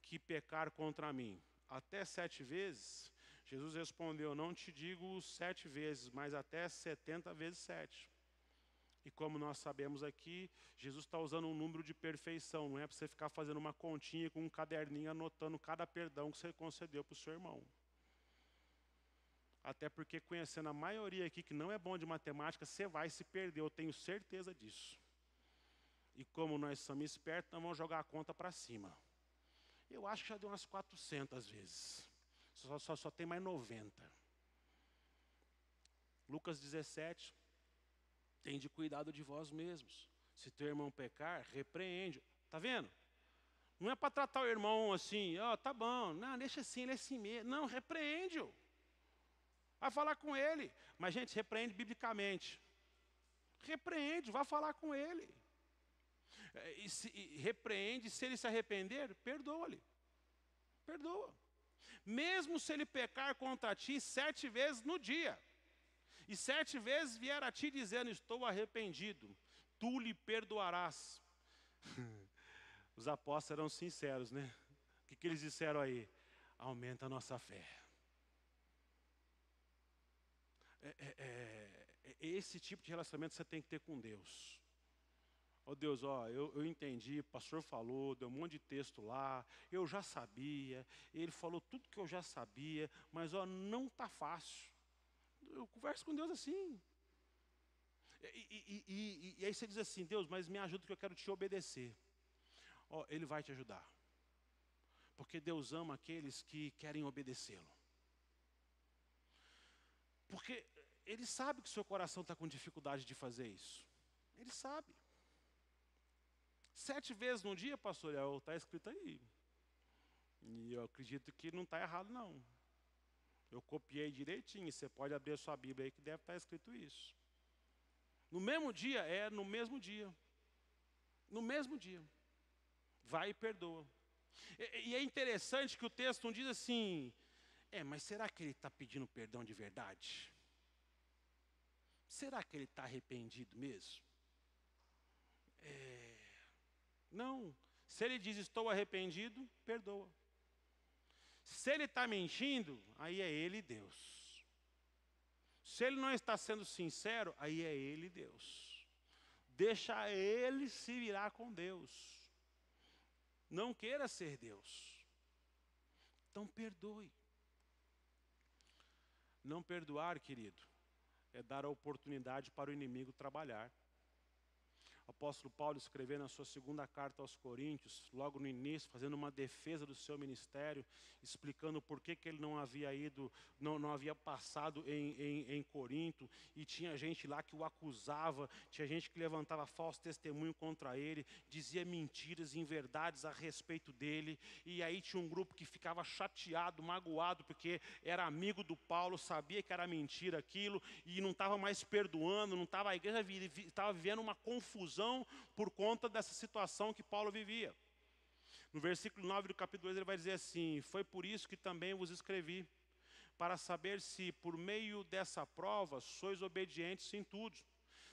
que pecar contra mim? Até 7 vezes? Jesus respondeu, não te digo 7 vezes, mas até 70 vezes 7. E como nós sabemos aqui, Jesus está usando um número de perfeição, não é para você ficar fazendo uma continha com um caderninho anotando cada perdão que você concedeu para o seu irmão. Até porque conhecendo a maioria aqui que não é bom de matemática, você vai se perder, eu tenho certeza disso. E como nós somos espertos, nós vamos jogar a conta para cima. Eu acho que já deu umas 400 vezes. Só tem mais 90. Lucas 17. Tende cuidado de vós mesmos. Se teu irmão pecar, repreende. Está vendo? Não é para tratar o irmão assim, tá bom, não, deixa assim, ele é assim mesmo. Não, repreende-o. Vai falar com ele. Mas, gente, repreende biblicamente. Repreende, vai falar com ele. Repreende, se ele se arrepender, perdoa-lhe. Perdoa. Mesmo se ele pecar contra ti 7 vezes no dia. E 7 vezes vier a ti dizendo, estou arrependido, tu lhe perdoarás. Os apóstolos eram sinceros, né? O que eles disseram aí? Aumenta a nossa fé. Esse tipo de relacionamento você tem que ter com Deus. Deus, eu entendi, o pastor falou, deu um monte de texto lá, eu já sabia, ele falou tudo que eu já sabia, mas não está fácil. Eu converso com Deus assim. E aí você diz assim, Deus, mas me ajuda que eu quero te obedecer. Ele vai te ajudar. Porque Deus ama aqueles que querem obedecê-lo. Porque Ele sabe que o seu coração está com dificuldade de fazer isso. Ele sabe. 7 vezes no dia, pastor, está escrito aí. E eu acredito que não está errado, não. Eu copiei direitinho, você pode abrir a sua Bíblia aí que deve estar escrito isso. No mesmo dia, no mesmo dia. No mesmo dia. Vai e perdoa. E é interessante que o texto não diz assim, mas será que ele está pedindo perdão de verdade? Será que ele está arrependido mesmo? Não. Se ele diz estou arrependido, perdoa. Se ele está mentindo, aí é ele e Deus. Se ele não está sendo sincero, aí é ele e Deus. Deixa ele se virar com Deus. Não queira ser Deus. Então perdoe. Não perdoar, querido, é dar a oportunidade para o inimigo trabalhar. O apóstolo Paulo escreveu na sua 2ª carta aos Coríntios, logo no início, fazendo uma defesa do seu ministério, explicando por que ele não havia não havia passado em Corinto, e tinha gente lá que o acusava, tinha gente que levantava falso testemunho contra ele, dizia mentiras e inverdades a respeito dele, e aí tinha um grupo que ficava chateado, magoado, porque era amigo do Paulo, sabia que era mentira aquilo, e não estava mais perdoando, não estava, a igreja estava vivendo uma confusão por conta dessa situação que Paulo vivia. No versículo 9 do capítulo 2 ele vai dizer assim, foi por isso que também vos escrevi, para saber se por meio dessa prova sois obedientes em tudo.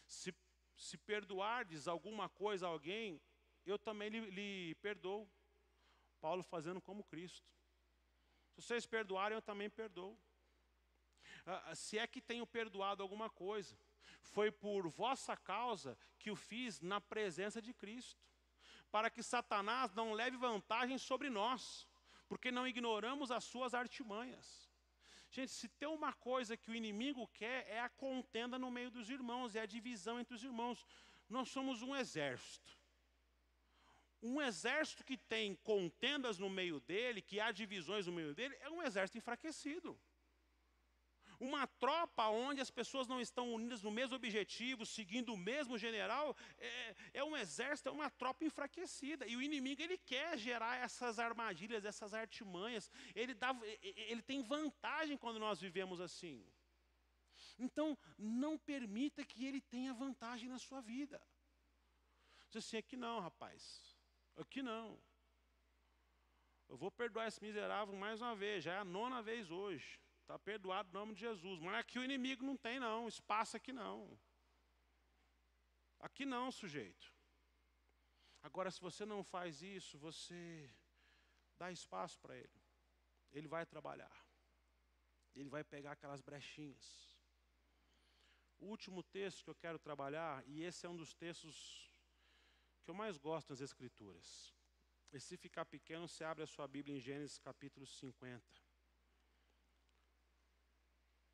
Se perdoardes alguma coisa a alguém, eu também lhe perdoo. Paulo fazendo como Cristo. Se vocês perdoarem, eu também perdoo. Se é que tenho perdoado alguma coisa, foi por vossa causa que o fiz na presença de Cristo, para que Satanás não leve vantagem sobre nós, porque não ignoramos as suas artimanhas. Gente, se tem uma coisa que o inimigo quer, é a contenda no meio dos irmãos, é a divisão entre os irmãos. Nós somos um exército. Um exército que tem contendas no meio dele, que há divisões no meio dele, é um exército enfraquecido. Uma tropa onde as pessoas não estão unidas no mesmo objetivo, seguindo o mesmo general, é um exército, é uma tropa enfraquecida. E o inimigo, ele quer gerar essas armadilhas, essas artimanhas. Ele tem vantagem quando nós vivemos assim. Então, não permita que ele tenha vantagem na sua vida. Diz assim, aqui não, rapaz. Aqui não. Eu vou perdoar esse miserável mais uma vez, já é a 9ª vez hoje. Está perdoado em nome de Jesus. Mas aqui o inimigo não tem não, espaço aqui não. Aqui não, sujeito. Agora, se você não faz isso, você dá espaço para ele. Ele vai trabalhar. Ele vai pegar aquelas brechinhas. O último texto que eu quero trabalhar, e esse é um dos textos que eu mais gosto nas Escrituras. E se ficar pequeno, você abre a sua Bíblia em Gênesis capítulo 50.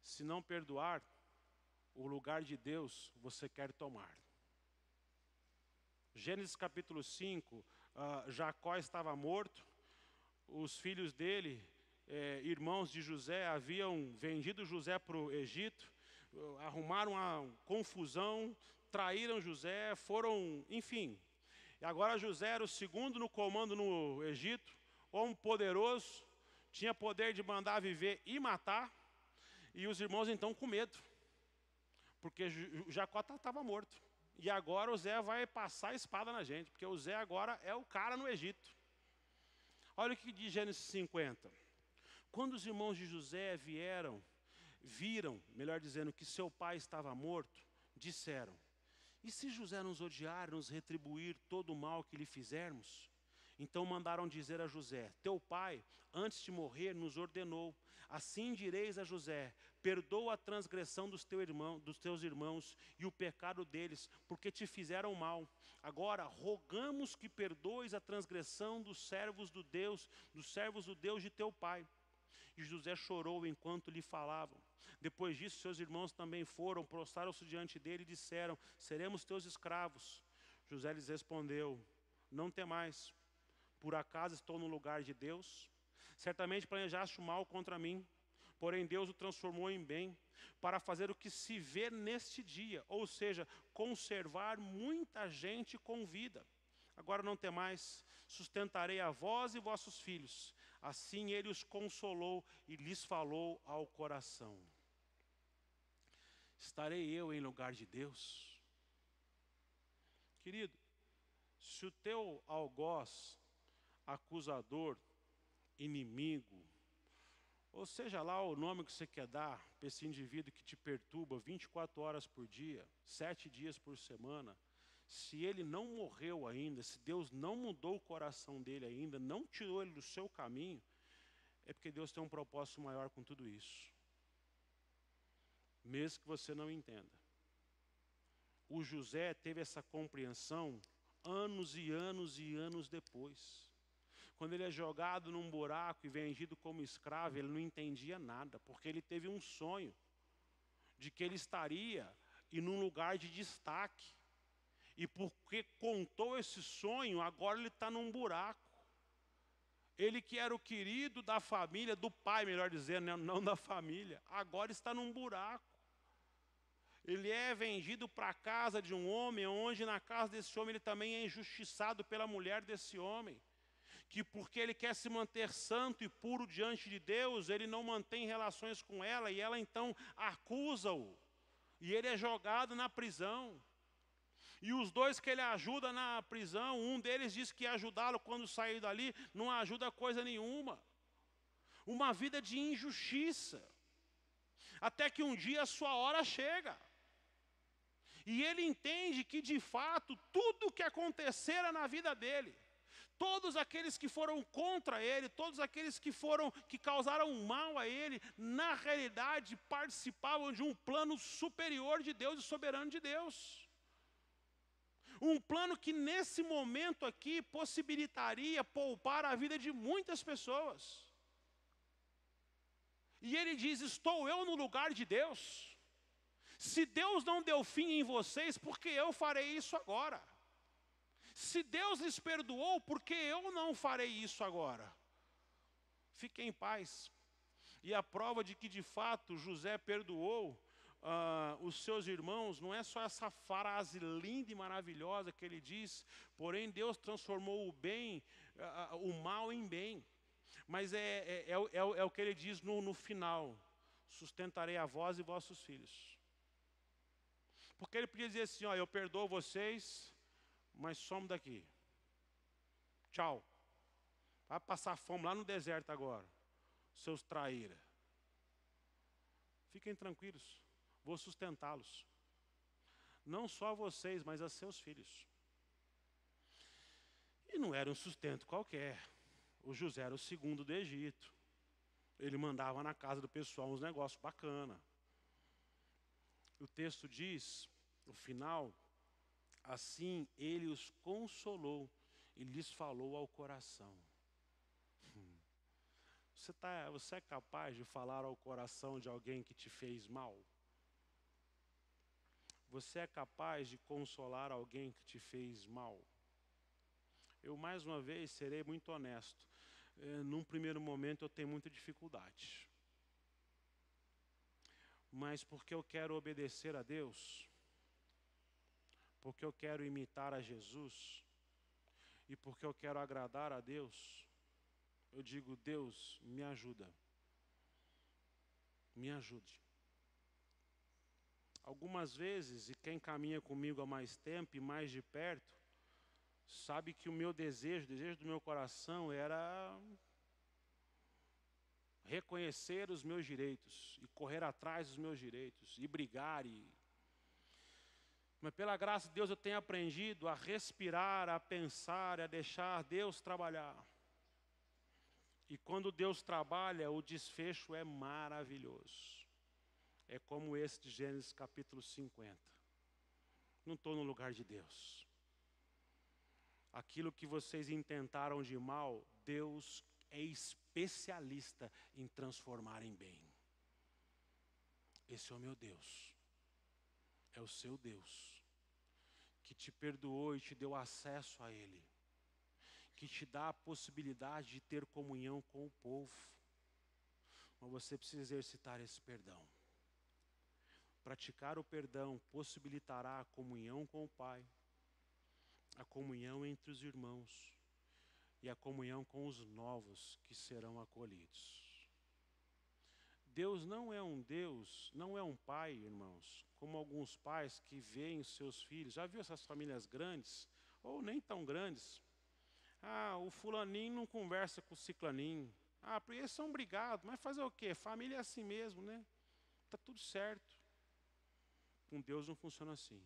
Se não perdoar, o lugar de Deus você quer tomar. Gênesis capítulo 5, Jacó estava morto, os filhos dele, irmãos de José, haviam vendido José para o Egito, arrumaram uma confusão, traíram José, foram, enfim. E agora José era o segundo no comando no Egito, homem poderoso, tinha poder de mandar viver e matar, e os irmãos então com medo, porque Jacó estava morto. E agora o Zé vai passar a espada na gente, porque o Zé agora é o cara no Egito. Olha o que diz Gênesis 50. Quando os irmãos de José viram, melhor dizendo, que seu pai estava morto, disseram: e se José nos odiar, nos retribuir todo o mal que lhe fizermos? Então mandaram dizer a José: teu pai, antes de morrer, nos ordenou: assim direis a José, perdoa a transgressão dos teus irmãos e o pecado deles, porque te fizeram mal. Agora rogamos que perdoes a transgressão dos servos do Deus de teu pai. E José chorou enquanto lhe falavam. Depois disso, seus irmãos também foram, prostraram-se diante dele e disseram: seremos teus escravos. José lhes respondeu: não temais, por acaso estou no lugar de Deus? Certamente planejaste o mal contra mim, porém Deus o transformou em bem, para fazer o que se vê neste dia, ou seja, conservar muita gente com vida. Agora não temais, sustentarei a vós e vossos filhos. Assim ele os consolou e lhes falou ao coração. Estarei eu em lugar de Deus? Querido, se o teu algoz, acusador, inimigo, ou seja lá o nome que você quer dar para esse indivíduo que te perturba 24 horas por dia, 7 dias por semana, se ele não morreu ainda, se Deus não mudou o coração dele ainda, não tirou ele do seu caminho, é porque Deus tem um propósito maior com tudo isso. Mesmo que você não entenda. O José teve essa compreensão anos e anos e anos depois. Quando ele é jogado num buraco e vendido como escravo, ele não entendia nada, porque ele teve um sonho de que ele estaria em um lugar de destaque. E porque contou esse sonho, agora ele está num buraco. Ele que era o querido da família, do pai, melhor dizendo, não da família, agora está num buraco. Ele é vendido para a casa de um homem, onde na casa desse homem ele também é injustiçado pela mulher desse homem. Que porque ele quer se manter santo e puro diante de Deus, ele não mantém relações com ela, e ela então acusa-o. E ele é jogado na prisão. E os dois que ele ajuda na prisão, um deles diz que ia ajudá-lo quando sair dali, não ajuda coisa nenhuma. Uma vida de injustiça. Até que um dia a sua hora chega. E ele entende que de fato, tudo o que acontecera na vida dele, todos aqueles que foram contra ele, todos aqueles que causaram mal a ele, na realidade participavam de um plano superior de Deus e soberano de Deus. Um plano que nesse momento aqui possibilitaria poupar a vida de muitas pessoas. E ele diz: estou eu no lugar de Deus? Se Deus não deu fim em vocês, por que eu farei isso agora? Se Deus lhes perdoou, por que eu não farei isso agora? Fiquem em paz. E a prova de que de fato José perdoou os seus irmãos, não é só essa frase linda e maravilhosa que ele diz, porém Deus transformou o mal em bem. Mas é o que ele diz no final: sustentarei a vós e vossos filhos. Porque ele podia dizer assim: ó, eu perdoo vocês, mas somos daqui. Tchau. Vai passar fome lá no deserto agora, seus traíra. Fiquem tranquilos, vou sustentá-los. Não só a vocês, mas a seus filhos. E não era um sustento qualquer. O José era o segundo do Egito. Ele mandava na casa do pessoal uns negócios bacanas. O texto diz, no final, assim ele os consolou e lhes falou ao coração. Você é capaz de falar ao coração de alguém que te fez mal? Você é capaz de consolar alguém que te fez mal? Eu, mais uma vez, serei muito honesto. Num primeiro momento eu tenho muita dificuldade. Mas porque eu quero obedecer a Deus, porque eu quero imitar a Jesus, e porque eu quero agradar a Deus, eu digo, Deus, me ajuda. Me ajude. Algumas vezes, e quem caminha comigo há mais tempo e mais de perto, sabe que o meu desejo, o desejo do meu coração era reconhecer os meus direitos e correr atrás dos meus direitos e brigar. Mas pela graça de Deus eu tenho aprendido a respirar, a pensar, a deixar Deus trabalhar. E quando Deus trabalha, o desfecho é maravilhoso. É como esse de Gênesis capítulo 50. Não estou no lugar de Deus. Aquilo que vocês intentaram de mal, Deus é especialista em transformar em bem. Esse é o meu Deus. É o seu Deus. Que te perdoou e te deu acesso a Ele. Que te dá a possibilidade de ter comunhão com o povo. Mas você precisa exercitar esse perdão. Praticar o perdão possibilitará a comunhão com o Pai, a comunhão entre os irmãos e a comunhão com os novos que serão acolhidos. Deus não é um Deus, não é um pai, irmãos, como alguns pais que veem os seus filhos. Já viu essas famílias grandes, ou nem tão grandes? O fulaninho não conversa com o ciclaninho. Porque eles são brigados, mas fazer o quê? Família é assim mesmo, né? Está tudo certo. Com Deus não funciona assim.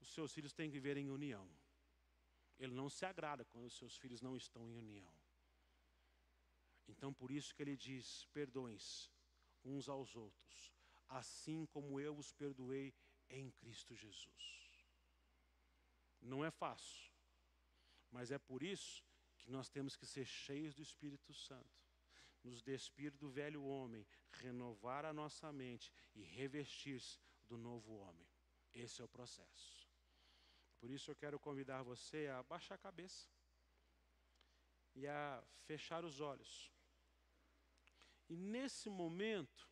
Os seus filhos têm que viver em união. Ele não se agrada quando os seus filhos não estão em união. Então por isso que ele diz, perdoem-se uns aos outros, assim como eu os perdoei em Cristo Jesus. Não é fácil, mas é por isso que nós temos que ser cheios do Espírito Santo. Nos despir do velho homem, renovar a nossa mente e revestir-se do novo homem. Esse é o processo. Por isso eu quero convidar você a baixar a cabeça e a fechar os olhos. E nesse momento,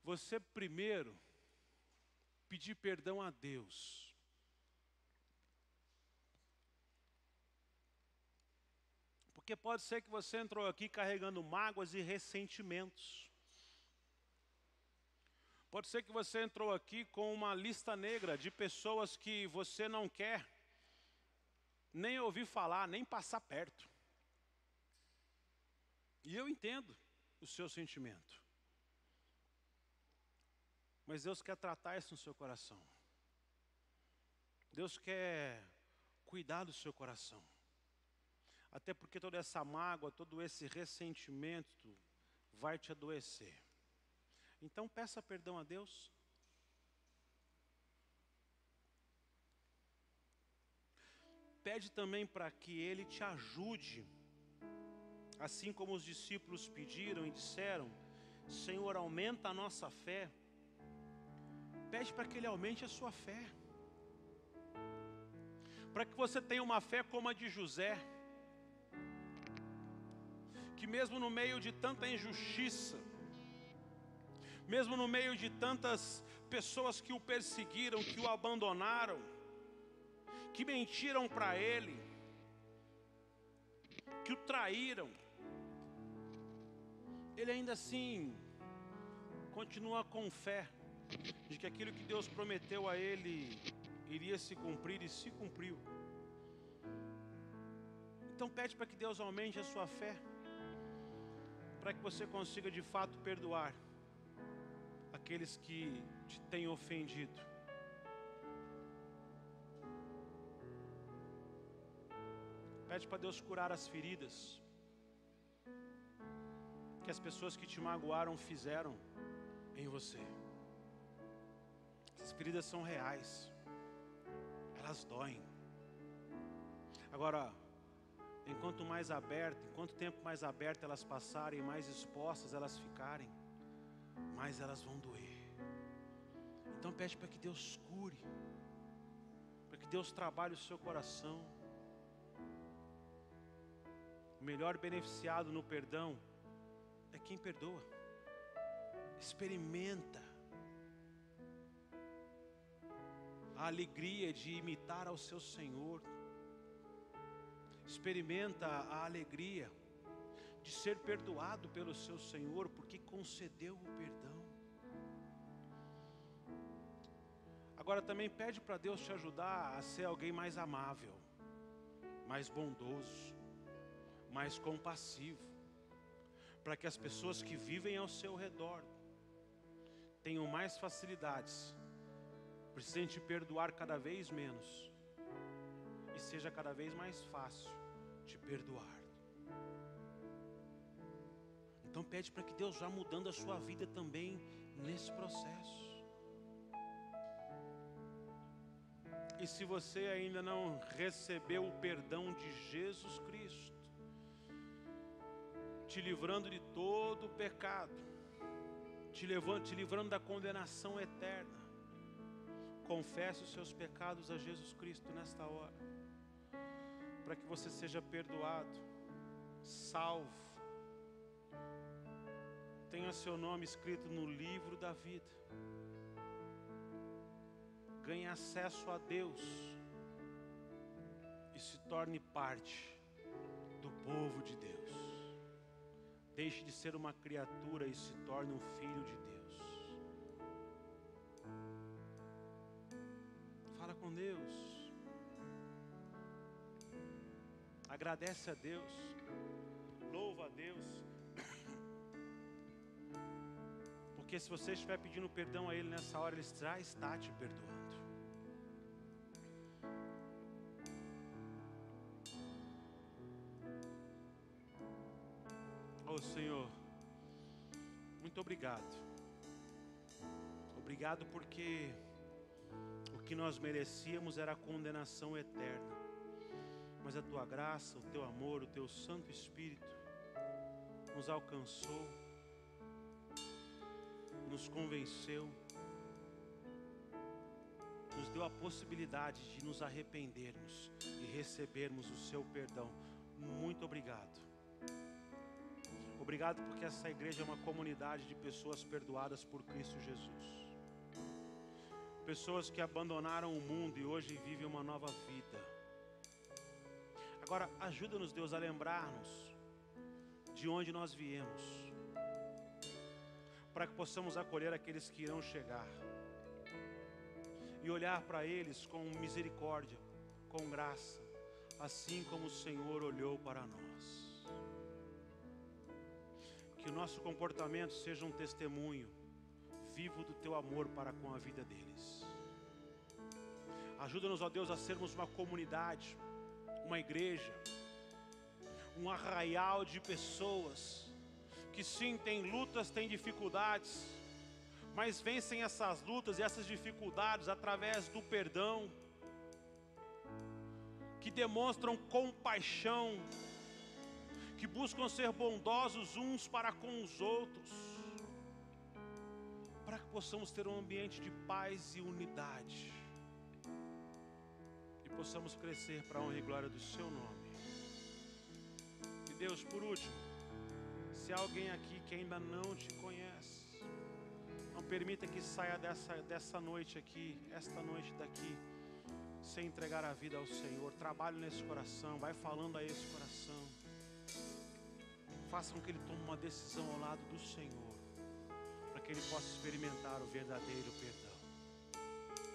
você primeiro pedir perdão a Deus. Porque pode ser que você entrou aqui carregando mágoas e ressentimentos. Pode ser que você entrou aqui com uma lista negra de pessoas que você não quer nem ouvir falar, nem passar perto. E eu entendo o seu sentimento. Mas Deus quer tratar isso no seu coração. Deus quer cuidar do seu coração. Até porque toda essa mágoa, todo esse ressentimento vai te adoecer. Então peça perdão a Deus. Pede também para que Ele te ajude. Assim como os discípulos pediram e disseram, Senhor, aumenta a nossa fé. Pede para que Ele aumente a sua fé. Para que você tenha uma fé como a de José. Que mesmo no meio de tanta injustiça, mesmo no meio de tantas pessoas que o perseguiram, que o abandonaram, que mentiram para ele, que o traíram, ele ainda assim continua com fé de que aquilo que Deus prometeu a ele iria se cumprir e se cumpriu. Então pede para que Deus aumente a sua fé, para que você consiga de fato perdoar aqueles que te têm ofendido. Pede para Deus curar as feridas. que as pessoas que te magoaram fizeram em você. Essas feridas são reais, elas doem. Agora, enquanto tempo mais aberto elas passarem, mais expostas elas ficarem, mais elas vão doer. Então pede para que Deus cure, para que Deus trabalhe o seu coração. O melhor beneficiado no perdão é quem perdoa. Experimenta a alegria de imitar ao seu Senhor. Experimenta a alegria de ser perdoado pelo seu Senhor, porque concedeu o perdão. Agora também pede para Deus te ajudar a ser alguém mais amável, mais bondoso, mais compassivo, para que as pessoas que vivem ao seu redor tenham mais facilidades, precisem te perdoar cada vez menos, e seja cada vez mais fácil te perdoar. Então pede para que Deus vá mudando a sua vida também nesse processo. E se você ainda não recebeu o perdão de Jesus Cristo, te livrando de todo o pecado, te livrando da condenação eterna, confesse os seus pecados a Jesus Cristo nesta hora, para que você seja perdoado, salvo, tenha seu nome escrito no livro da vida, ganhe acesso a Deus e se torne parte do povo de Deus. Deixe de ser uma criatura e se torne um filho de Deus. Fala com Deus. Agradece a Deus. Louva a Deus. Porque se você estiver pedindo perdão a Ele nessa hora, Ele já está te perdoando. Oh Senhor, muito obrigado. Obrigado porque o que nós merecíamos era a condenação eterna. Mas a Tua graça, o Teu amor, o Teu Santo Espírito nos alcançou, nos convenceu, nos deu a possibilidade de nos arrependermos e recebermos o Seu perdão. Muito obrigado. Obrigado porque essa igreja é uma comunidade de pessoas perdoadas por Cristo Jesus. Pessoas que abandonaram o mundo e hoje vivem uma nova vida. Agora, ajuda-nos, Deus, a lembrar-nos de onde nós viemos, para que possamos acolher aqueles que irão chegar e olhar para eles com misericórdia, com graça, assim como o Senhor olhou para nós. Que o nosso comportamento seja um testemunho vivo do Teu amor para com a vida deles. Ajuda-nos, ó Deus, a sermos uma comunidade, uma igreja, um arraial de pessoas que sim, têm lutas, têm dificuldades, mas vencem essas lutas e essas dificuldades através do perdão, que demonstram compaixão, que buscam ser bondosos uns para com os outros, para que possamos ter um ambiente de paz e unidade, e possamos crescer para a honra e glória do Seu nome. E Deus, por último, se há alguém aqui que ainda não Te conhece, não permita que saia dessa noite aqui, esta noite daqui, sem entregar a vida ao Senhor. Trabalhe nesse coração, vai falando a esse coração. Faça com que ele tome uma decisão ao lado do Senhor, para que ele possa experimentar o verdadeiro perdão.